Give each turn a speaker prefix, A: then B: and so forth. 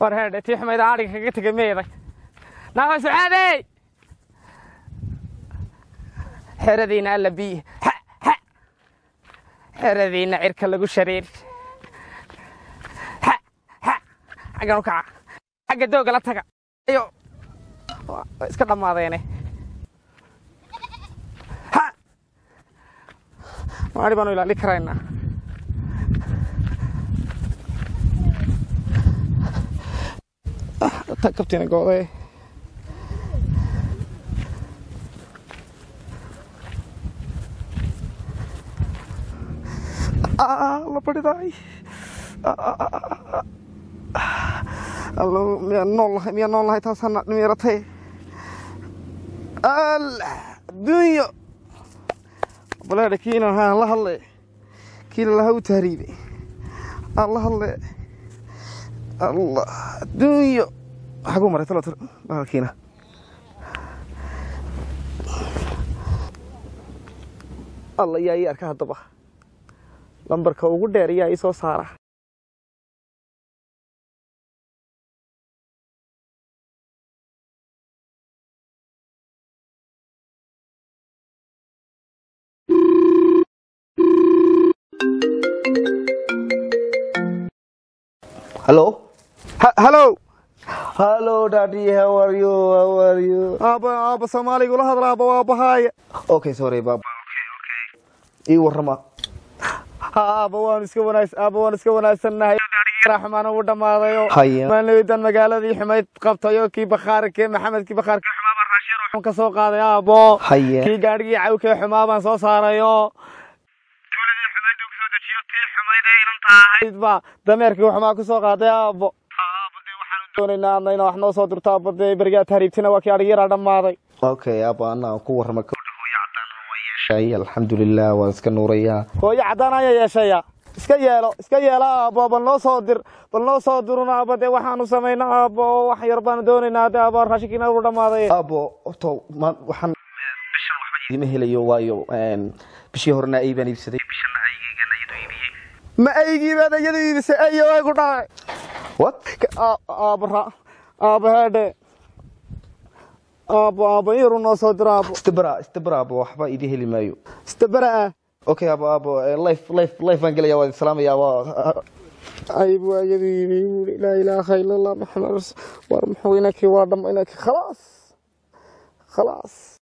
A: ورهاد تيح ما يدارك كنت جميلك نافس عادي حردينا إلا بيه حردينا عرك لجو شرير حاجة نكعة حاجة دوق لا تقع أيوه اسكت ما ضيني ما أدري بانو يلا لكرينا تكبتيني قوي الله بدي الله ميان الله تاسنا نميرتي الدنيا بلا كينا ها الله الله كيل الله وتهريبي الله الله الله الدنيا حقو مرة ثلاثة كينا الله يا أركها الطبخ لمبرك وقول داري يا إيسو صارة
B: Hello?
A: Hello.
B: Hello, Daddy. How are you? How are you?
A: Aba Somali gula hadla aba haya.
B: Okay, sorry, Baba. Okay. Ii warrama.
A: Aba waan iska wanaagsannahay. Raxmaan ugu dhamaadayo.
B: Haya.
A: Maalidan magaaladii Xumayd qabtayo kii Bakhaarke Maxamed kii Bakhaarke Xumaaba raashin ka soo qaaday abo.
B: Haya.
A: Kii gaadhigii cawkee Xumaabaan soo saarayo. ba dameerkii wax ma ku soo qaaday aabo waxaan doonaynaa inaan wax noo soo dirto aabo bariga taariibtina waa kii ariga dhamaaday
B: okay aabo ana ku warrama ka hooyo cadaan waa yeeshay alxamdulillah waa iska nuuraya
A: hooyo cadaan ayaa yeeshaya iska yeelo aabo bal noo soo diruna aabo waxaan u sameeynaa aabo wax yar baan doonaynaa aabo raashinkiina uu dhamaaday
B: aabo to waxaan bishan waxba idima helayo waayo bishii horna ay baan iibsaday bishana aygeena
A: ما أيجي بعد يدي بس أيوة كذا.
B: What?
A: أبرا هذا أبو يرونا صدر أبو.
B: استبرا أبو حبا إيديه اللي مايو.
A: استبرا.
B: أوكي أبو لايف أنجلي يا ولد السلام يا أبو.
A: أيوة يدي لا إله إلا الله محمد رسول الله محوينك وادم إنك خلاص.